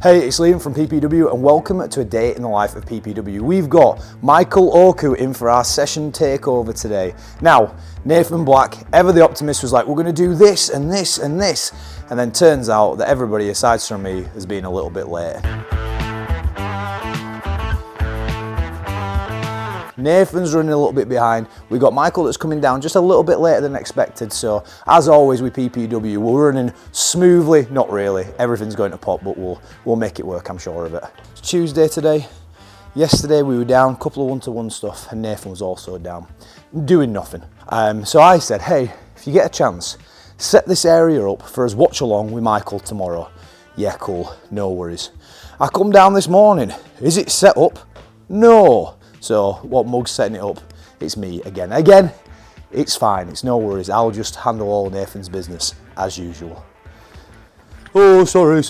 Hey, it's Liam from PPW and welcome to a day in the life of PPW. We've got Michael Oku in for our session takeover today. Now, Nathan Black, ever the optimist, was like, we're going to do this and this and this. And then turns out that everybody, aside from me, has been a little bit late. Nathan's running a little bit behind. We've got Michael that's coming down just a little bit later than expected. So, as always with PPW, we're running smoothly. Not really. Everything's going to pop, but we'll make it work, I'm sure of it. It's Tuesday today. Yesterday we were down, a couple of one-to-one stuff, and Nathan was also down, doing nothing. So I said, hey, if you get a chance, set this area up for us watch along with Michael tomorrow. Yeah, cool, no worries. I come down this morning. Is it set up? No. So what mug's setting it up? It's me again. Again, it's fine, it's no worries. I'll just handle all Nathan's business as usual. Oh, sorry.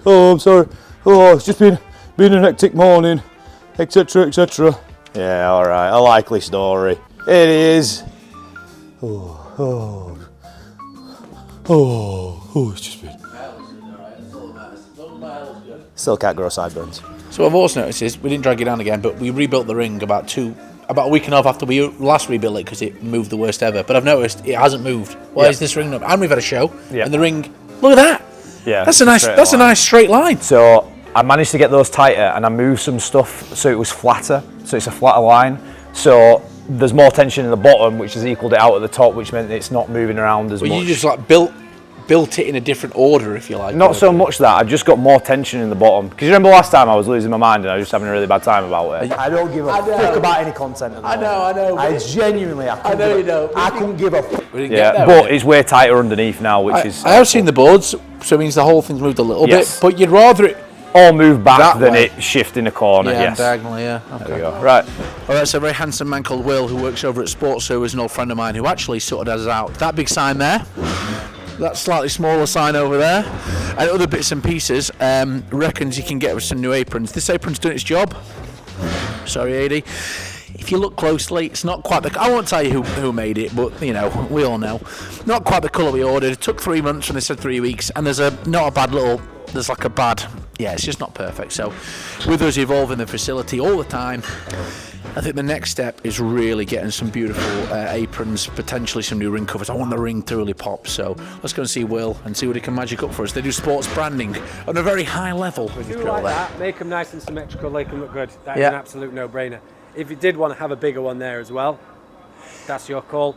Oh, I'm sorry. Oh, it's just been an hectic morning, etc, etc. Yeah, all right, a likely story. It is. Oh, it's just been. Still can't grow sideburns. So what I've also noticed is we didn't drag it down again, but we rebuilt the ring about a week and a half after we last rebuilt it because it moved the worst ever. But I've noticed it hasn't moved. Why is this ring not? And we've had a show, and the ring. Look at that. Yeah, that's a nice straight line. So I managed to get those tighter, and I moved some stuff so it was flatter. So it's a flatter line. So there's more tension in the bottom, which has equaled it out at the top, which meant it's not moving around as much. You just like built it in a different order, if you like. Not so much that, I've just got more tension in the bottom. Because you remember last time I was losing my mind and I was just having a really bad time about it. I don't give a fuck about any content. I know. I genuinely, I couldn't give a fuck. Yeah, but it's way tighter underneath now, which is... I have seen the boards, so it means the whole thing's moved a little bit, but you'd rather it... all move back than it shift in a corner, yes. Diagonally, yeah. Okay. There we go. Right. Well, that's a very handsome man called Will who works over at Sports, who is an old friend of mine who actually sorted us out. That big sign there. That slightly smaller sign over there, and other bits and pieces, reckons you can get with some new aprons. This apron's doing its job. Sorry, AD. If you look closely, it's not quite I won't tell you who made it, but you know, we all know. Not quite the colour we ordered. It took 3 months when they said 3 weeks, and it's just not perfect. So, with us evolving the facility all the time, I think the next step is really getting some beautiful aprons, potentially some new ring covers. I want the ring to really pop, so let's go and see Will and see what he can magic up for us. They do sports branding on a very high level. If you like that, make them nice and symmetrical, make them look good. That is an absolute no-brainer. If you did want to have a bigger one there as well, that's your call.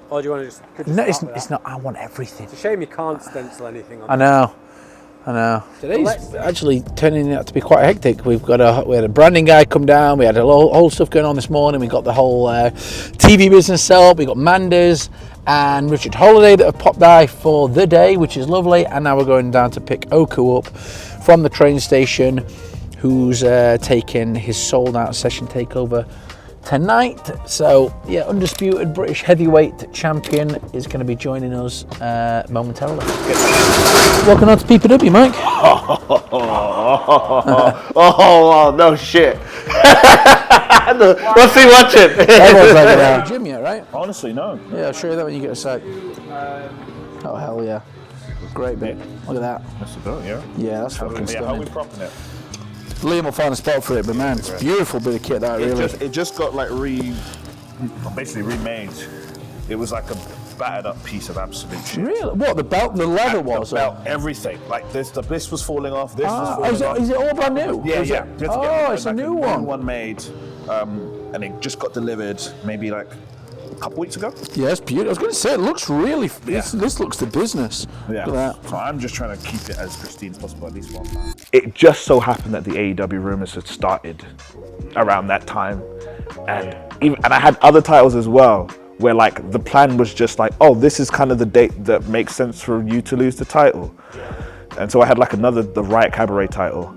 Or do you want to just... No, it's not. I want everything. It's a shame you can't stencil anything on I know. Today's actually turning out to be quite hectic. We had a branding guy come down. We had a whole stuff going on this morning. We got the whole TV business set up. We got Manders and Richard Holiday that have popped by for the day, which is lovely. And now we're going down to pick Oku up from the train station, who's taking his sold-out session takeover tonight. So yeah, undisputed British heavyweight champion is going to be joining us momentarily. Welcome on to PPW, Mike. Oh, no shit. What's he watching? Everyone's like that. Gym yet, right? Honestly, no. Yeah, I'll show you that when you get a sec. Oh hell yeah, great bit. Look at that. That's about, yeah. Yeah, that's fucking stunning. How are we propping it? Liam will find a spot for it, but man, it's a beautiful bit of kit that really. It just got like basically remade. It was like a battered up piece of absolute shit. Really? What, the belt, the leather was? The belt, everything. Like this was falling off, this was falling off. Is it all brand new? Yeah. It's a new one. One made, and it just got delivered maybe like a couple weeks ago. Yeah, it's beautiful. I was going to say, it looks really, this looks the business. Yeah. Look at that. So I'm just trying to keep it as pristine as possible, at least one time. It just so happened that the AEW rumors had started around that time, and I had other titles as well, where like the plan was just like, oh, this is kind of the date that makes sense for you to lose the title. And so I had like the Riot Cabaret title.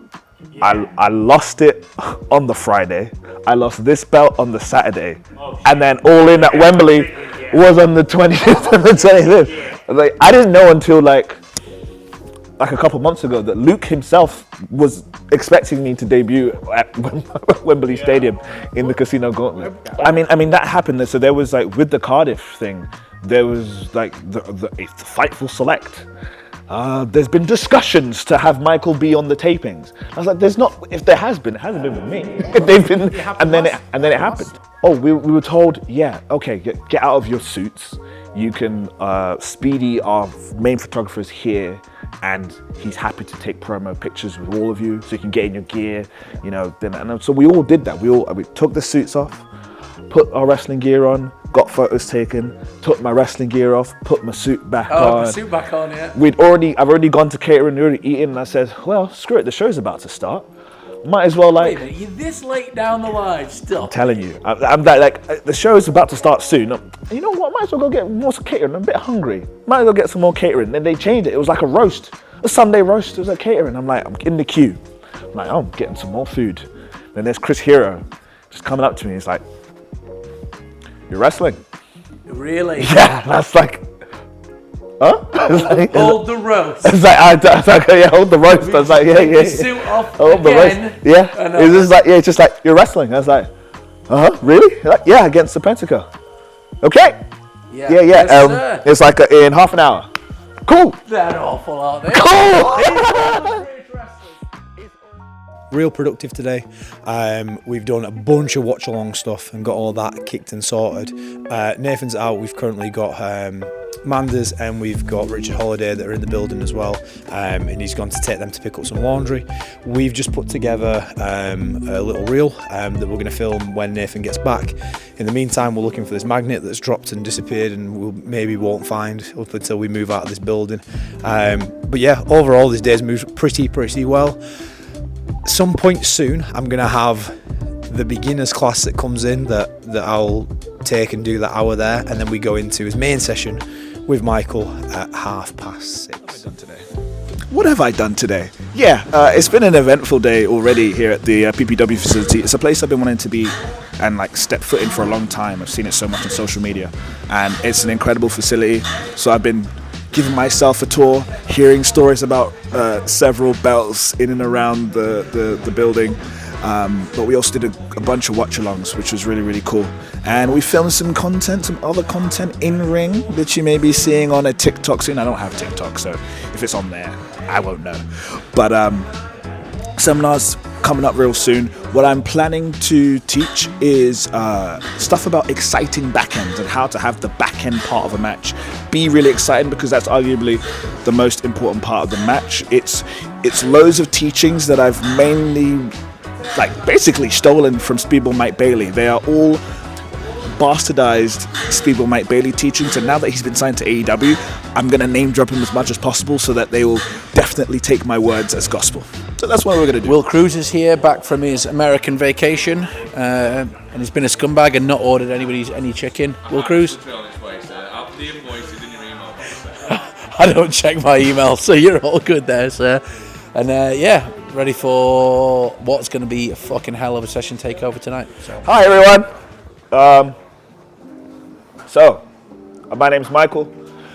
I lost it on the Friday. I lost this belt on the Saturday, and then All In at Wembley was on the 25th and the 25th. Like, I didn't know until like a couple months ago that Luke himself was expecting me to debut at Wembley Stadium in the Casino Gauntlet. I mean that happened. So there was like with the Cardiff thing, there was like the Fightful Select. there's been discussions to have Michael be on the tapings. I was like, there's not. If there has been, it hasn't been with me. They've been, and then it happened. Oh, we were told, yeah, okay, get out of your suits. You can, Speedy, our main photographer, is here, and he's happy to take promo pictures with all of you, so you can get in your gear, you know. And so we all did that. We took the suits off, put our wrestling gear on, got photos taken, took my wrestling gear off, put my suit back on. Oh, the suit back on, yeah. I've already gone to catering, already eaten, and I said, well, screw it, the show's about to start. Might as well, like. Wait a minute, you're this late down the line still. I'm telling you, I'm like, the show is about to start soon. You know what? Might as well go get more catering. I'm a bit hungry. Might as well get some more catering. Then they changed it. It was like a roast, a Sunday roast. It was like catering. I'm like, I'm in the queue. I'm like, oh, I'm getting some more food. Then there's Chris Hero, just coming up to me. He's like, "You're wrestling?" Really? Yeah. That's like. Huh? Hold the roast. It's like, I was like, yeah, hold the roast. I was like, yeah. The suit off Hold the again. roast. Yeah. It's just like, yeah, it's just like, you're wrestling. I was like, really? Like, yeah, against the Pentacle. Okay. Yeah. Yes, it's like in half an hour. Cool. They're awful, aren't they? Cool. Real productive today. We've done a bunch of watch along stuff and got all that kicked and sorted. Nathan's out. We've currently got Manders and we've got Richard Holiday that are in the building as well, and he's gone to take them to pick up some laundry. We've just put together a little reel that we're going to film when Nathan gets back. In the meantime, we're looking for this magnet that's dropped and disappeared and we'll maybe won't find up until we move out of this building. But yeah, overall this day's moved pretty well. Some point soon I'm going to have the beginners class that comes in that I'll take and do that hour there, and then we go into his main session with Michael at 6:30. What have I done today? Yeah, it's been an eventful day already here at the PPW facility. It's a place I've been wanting to be and like step foot in for a long time. I've seen it so much on social media, and it's an incredible facility. So I've been giving myself a tour, hearing stories about several belts in and around the building. But we also did a bunch of watch-alongs, which was really cool. And we filmed some other content in ring that you may be seeing on a TikTok soon. I don't have TikTok, so if it's on there, I won't know. But seminars coming up real soon. What I'm planning to teach is stuff about exciting backends and how to have the backend part of a match be really exciting, because that's arguably the most important part of the match. It's loads of teachings that I've mainly basically stolen from Speedball Mike Bailey. They are all bastardized Speedball Mike Bailey teachings, and now that he's been signed to AEW, I'm going to name drop him as much as possible so that they will definitely take my words as gospel. So that's what we're going to do. Will Cruz is here, back from his American vacation, and he's been a scumbag and not ordered any chicken. Will Cruz? I don't check my email, so you're all good there, sir. And yeah, ready for what's going to be a fucking hell of a session takeover tonight. So. Hi everyone. So my name's Michael.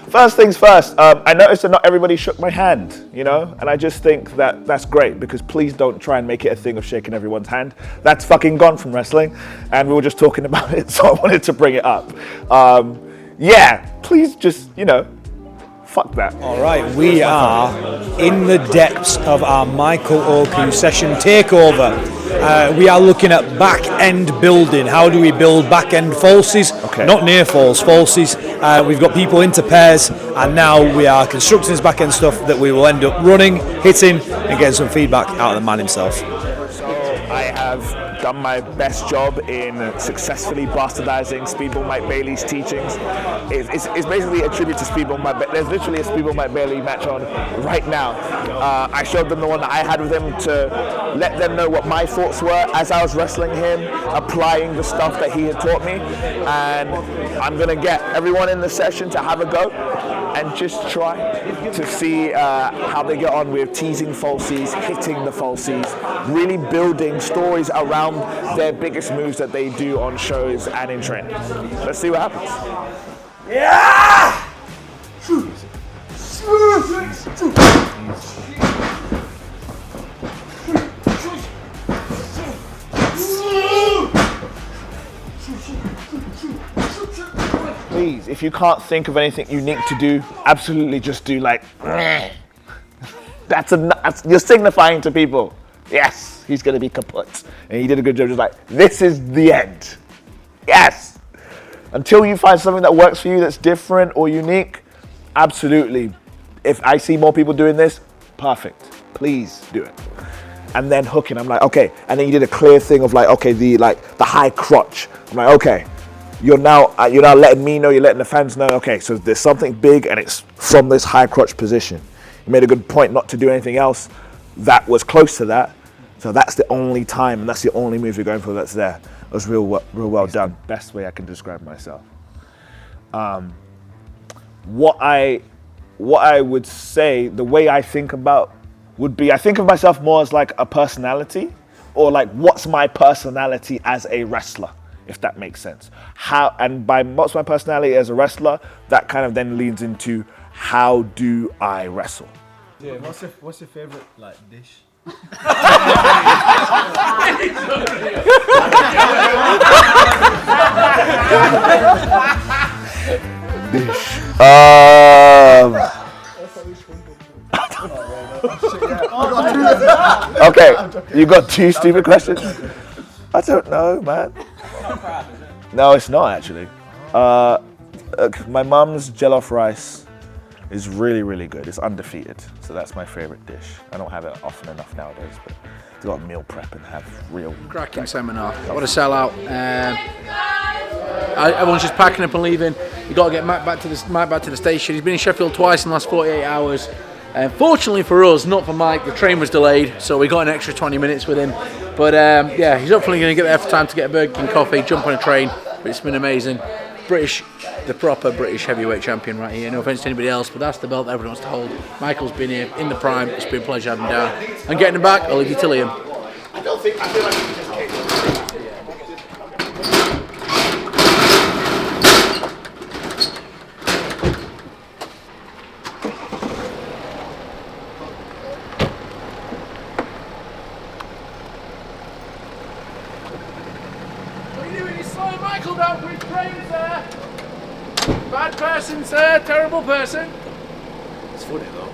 First things first, I noticed that not everybody shook my hand, you know, and I just think that that's great, because please don't try and make it a thing of shaking everyone's hand. That's fucking gone from wrestling, and we were just talking about it, so I wanted to bring it up. Yeah, please just, you know, fuck that. All right, we are in the depths of our Michael Oku session takeover. We are looking at back end building. How do we build back end falsies? Okay. Not near falls, falsies. We've got people into pairs, and now we are constructing this back end stuff that we will end up running, hitting, and getting some feedback out of the man himself. So I have done my best job in successfully bastardizing Speedball Mike Bailey's teachings. It's basically a tribute to Speedball Mike Bailey. There's literally a Speedball Mike Bailey match on right now. I showed them the one that I had with him to let them know what my thoughts were as I was wrestling him, applying the stuff that he had taught me. And I'm gonna get everyone in the session to have a go and just try to see how they get on with teasing falsies, hitting the falsies, really building stories around their biggest moves that they do on shows and in training. Let's see what happens. Yeah! Please, if you can't think of anything unique to do, absolutely just do like You're signifying to people, yes, he's going to be kaput. And he did a good job, just like, this is the end. Yes. Until you find something that works for you that's different or unique, absolutely. If I see more people doing this, perfect. Please do it. And then hooking, I'm like, okay. And then you did a clear thing of like, okay, the high crotch. I'm like, okay, you're now letting me know, you're letting the fans know, okay, so there's something big and it's from this high crotch position. You made a good point not to do anything else that was close to that. So that's the only time and that's the only move you're going for that's there. It was real well done. Best way I can describe myself. What I would say, the way I think about would be, I think of myself more as like a personality, or like what's my personality as a wrestler, if that makes sense. And by what's my personality as a wrestler, that kind of then leads into how do I wrestle. Yeah, what's your favorite like dish? Okay, you got 2 stupid questions? I don't know, man. No, it's not actually. My mum's jollof rice is really, really good. It's undefeated, so that's my favorite dish. I don't have it often enough nowadays, but I've got to meal prep and have real... Cracking seminar. What a sellout. Everyone's just packing up and leaving. You've got to get Matt back to the station. He's been in Sheffield twice in the last 48 hours. Fortunately for us, not for Mike, the train was delayed, so we got an extra 20 minutes with him. But yeah, he's hopefully going to get there for time to get a Burger King coffee, jump on a train. But it's been amazing. The proper British heavyweight champion right here. No offence to anybody else, but that's the belt that everyone wants to hold. Michael's been here in the prime. It's been a pleasure having him down. And getting him back, I'll leave you to Liam. I feel like you just came. What are you doing? You're slowing Michael down for his train, sir. Bad person, sir. Terrible person. It's funny though.